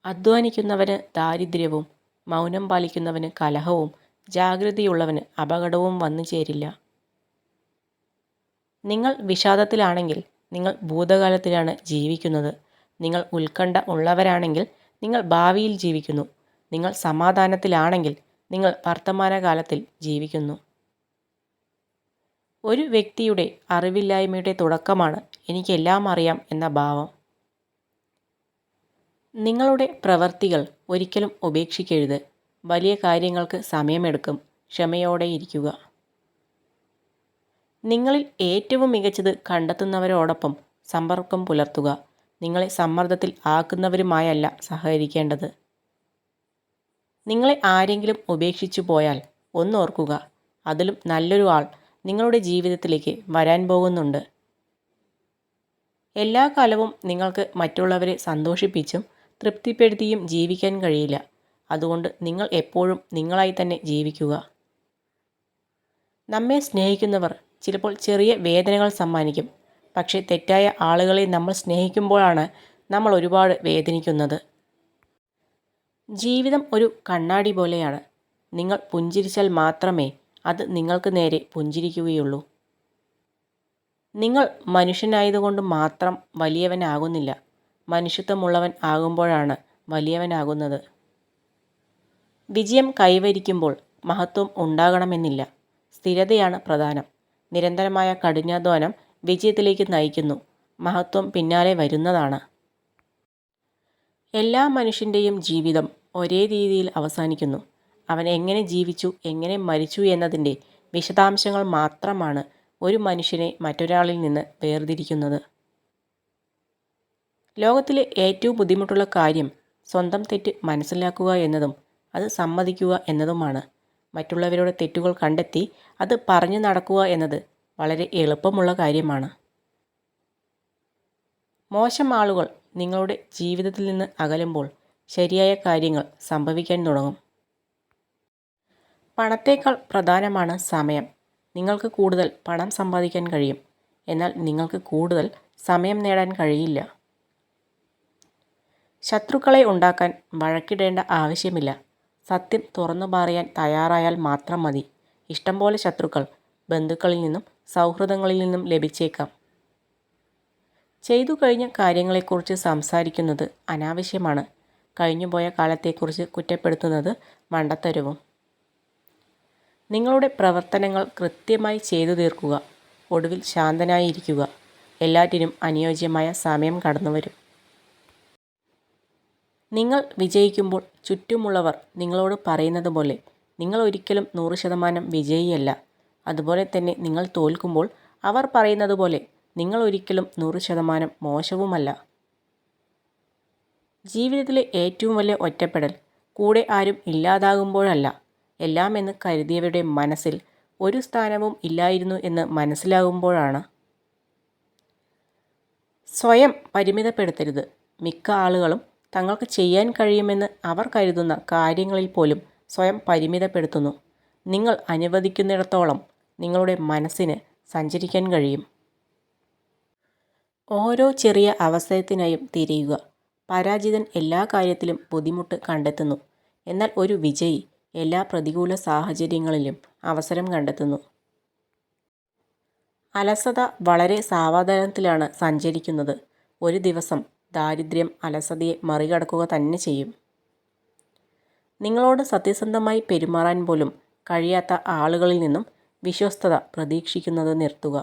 അധ്വാനിക്കുന്നവന് ദാരിദ്ര്യവും മൗനം പാലിക്കുന്നവന് കലഹവും ജാഗ്രതയുള്ളവന് അപകടവും വന്നു ചേരില്ല. നിങ്ങൾ വിഷാദത്തിലാണെങ്കിൽ നിങ്ങൾ ഭൂതകാലത്തിലാണ് ജീവിക്കുന്നത്. നിങ്ങൾ ഉത്കണ്ഠ ഉള്ളവരാണെങ്കിൽ നിങ്ങൾ ഭാവിയിൽ ജീവിക്കുന്നു. നിങ്ങൾ സമാധാനത്തിലാണെങ്കിൽ നിങ്ങൾ വർത്തമാനകാലത്തിൽ ജീവിക്കുന്നു. ഒരു വ്യക്തിയുടെ അറിവില്ലായ്മയുടെ തുടക്കമാണ് എനിക്കെല്ലാം അറിയാം എന്ന ഭാവം. നിങ്ങളുടെ പ്രവൃത്തികൾ ഒരിക്കലും ഉപേക്ഷിക്കരുത്. വലിയ കാര്യങ്ങൾക്ക് സമയമെടുക്കും. ക്ഷമയോടെ ഇരിക്കുക. നിങ്ങളിൽ ഏറ്റവും മികച്ചത് കണ്ടെത്തുന്നവരോടൊപ്പം സമ്പർക്കം പുലർത്തുക. നിങ്ങളെ സമ്മർദ്ദത്തിൽ ആക്കുന്നവരുമായല്ല സഹകരിക്കേണ്ടത്. നിങ്ങളെ ആരെങ്കിലും ഉപേക്ഷിച്ചു പോയാൽ ഒന്നോർക്കുക, അതിലും നല്ലൊരു ആൾ നിങ്ങളുടെ ജീവിതത്തിലേക്ക് വരാൻ പോകുന്നുണ്ട്. എല്ലാ കാലവും നിങ്ങൾക്ക് മറ്റുള്ളവരെ സന്തോഷിപ്പിച്ചും തൃപ്തിപ്പെടുത്തിയും ജീവിക്കാൻ കഴിയില്ല. അതുകൊണ്ട് നിങ്ങൾ എപ്പോഴും നിങ്ങളായി തന്നെ ജീവിക്കുക. നമ്മെ സ്നേഹിക്കുന്നവർ ചിലപ്പോൾ ചെറിയ വേദനകൾ സമ്മാനിക്കും. പക്ഷേ തെറ്റായ ആളുകളെ നമ്മൾ സ്നേഹിക്കുമ്പോഴാണ് നമ്മൾ ഒരുപാട് വേദനിക്കുന്നത്. ജീവിതം ഒരു കണ്ണാടി പോലെയാണ്. നിങ്ങൾ പുഞ്ചിരിച്ചാൽ മാത്രമേ അത് നിങ്ങൾക്ക് നേരെ പുഞ്ചിരിക്കുകയുള്ളൂ. നിങ്ങൾ മനുഷ്യനായതുകൊണ്ട് മാത്രം വലിയവനാകുന്നില്ല. മനുഷ്യത്വമുള്ളവൻ ആകുമ്പോഴാണ് വലിയവനാകുന്നത്. വിജയം കൈവരിക്കുമ്പോൾ മഹത്വം ഉണ്ടാകണമെന്നില്ല. സ്ഥിരതയാണ് പ്രധാനം. നിരന്തരമായ കഠിനാധ്വാനം വിജയത്തിലേക്ക് നയിക്കുന്നു. മഹത്വം പിന്നാലെ വരുന്നതാണ്. എല്ലാ മനുഷ്യൻ്റെയും ജീവിതം ഒരേ രീതിയിൽ അവസാനിക്കുന്നു. അവൻ എങ്ങനെ ജീവിച്ചു, എങ്ങനെ മരിച്ചു എന്നതിൻ്റെ വിശദാംശങ്ങൾ മാത്രമാണ് ഒരു മനുഷ്യനെ മറ്റൊരാളിൽ നിന്ന് വേർതിരിക്കുന്നത്. ലോകത്തിലെ ഏറ്റവും ബുദ്ധിമുട്ടുള്ള കാര്യം സ്വന്തം തെറ്റ് മനസ്സിലാക്കുക എന്നതും അത് സമ്മതിക്കുക എന്നതുമാണ്. മറ്റുള്ളവരുടെ തെറ്റുകൾ കണ്ടെത്തി അത് പറഞ്ഞു നടക്കുക എന്നത് വളരെ എളുപ്പമുള്ള കാര്യമാണ്. മോശം ആളുകൾ നിങ്ങളുടെ ജീവിതത്തിൽ നിന്ന് അകലുമ്പോൾ ശരിയായ കാര്യങ്ങൾ സംഭവിക്കാൻ തുടങ്ങും. പണത്തേക്കാൾ പ്രധാനമാണ് സമയം. നിങ്ങൾക്ക് കൂടുതൽ പണം സമ്പാദിക്കാൻ കഴിയും, എന്നാൽ നിങ്ങൾക്ക് കൂടുതൽ സമയം നേടാൻ കഴിയില്ല. ശത്രുക്കളെ ഉണ്ടാക്കാൻ വഴക്കിടേണ്ട ആവശ്യമില്ല. സത്യം തുറന്നു പറയാൻ തയ്യാറായാൽ മാത്രം മതി. ഇഷ്ടം പോലെ ശത്രുക്കൾ ബന്ധുക്കളിൽ നിന്നും സൗഹൃദങ്ങളിൽ നിന്നും ലഭിച്ചേക്കാം. ചെയ്തു കഴിഞ്ഞ കാര്യങ്ങളെക്കുറിച്ച് സംസാരിക്കുന്നത് അനാവശ്യമാണ്. കഴിഞ്ഞുപോയ കാലത്തെക്കുറിച്ച് കുറ്റപ്പെടുത്തുന്നത് മണ്ടത്തരവും. നിങ്ങളുടെ പ്രവർത്തനങ്ങൾ കൃത്യമായി ചെയ്തു തീർക്കുക. ഒടുവിൽ ശാന്തനായിരിക്കുക. എല്ലാറ്റിനും അനുയോജ്യമായ സമയം കടന്നുവരും. നിങ്ങൾ വിജയിക്കുമ്പോൾ ചുറ്റുമുള്ളവർ നിങ്ങളോട് പറയുന്നത് പോലെ നിങ്ങൾ ഒരിക്കലും 100% വിജയിയല്ല. അതുപോലെ തന്നെ നിങ്ങൾ തോൽക്കുമ്പോൾ അവർ പറയുന്നത് പോലെ നിങ്ങൾ ഒരിക്കലും 100% മോശവുമല്ല. ജീവിതത്തിലെ ഏറ്റവും വലിയ ഒറ്റപ്പെടൽ കൂടെ ആരും ഇല്ലാതാകുമ്പോഴല്ല, എല്ലാം എന്ന് കരുതിയവരുടെ മനസ്സിൽ ഒരു സ്ഥാനവും ഇല്ലായിരുന്നു എന്ന് മനസ്സിലാകുമ്പോഴാണ്. സ്വയം പരിമിതപ്പെടുത്തരുത്. മിക്ക ആളുകളും തങ്ങൾക്ക് ചെയ്യാൻ കഴിയുമെന്ന് അവർ കരുതുന്ന കാര്യങ്ങളിൽ പോലും സ്വയം പരിമിതപ്പെടുത്തുന്നു. നിങ്ങൾ അനുവദിക്കുന്നിടത്തോളം നിങ്ങളുടെ മനസ്സിന് സഞ്ചരിക്കാൻ കഴിയും. ഓരോ ചെറിയ അവസരത്തിനായും തിരയുക. പരാജിതൻ എല്ലാ കാര്യത്തിലും ബുദ്ധിമുട്ട് കണ്ടെത്തുന്നു, എന്നാൽ ഒരു വിജയി എല്ലാ പ്രതികൂല സാഹചര്യങ്ങളിലും അവസരം കണ്ടെത്തുന്നു. അലസത വളരെ സാവധാനത്തിലാണ് സഞ്ചരിക്കുന്നത്. ഒരു ദിവസം ദാരിദ്ര്യം അലസതയെ മറികടക്കുക തന്നെ ചെയ്യും. നിങ്ങളോട് സത്യസന്ധമായി പെരുമാറാൻ പോലും കഴിയാത്ത ആളുകളിൽ നിന്നും വിശ്വസ്തത പ്രതീക്ഷിക്കുന്നത് നിർത്തുക.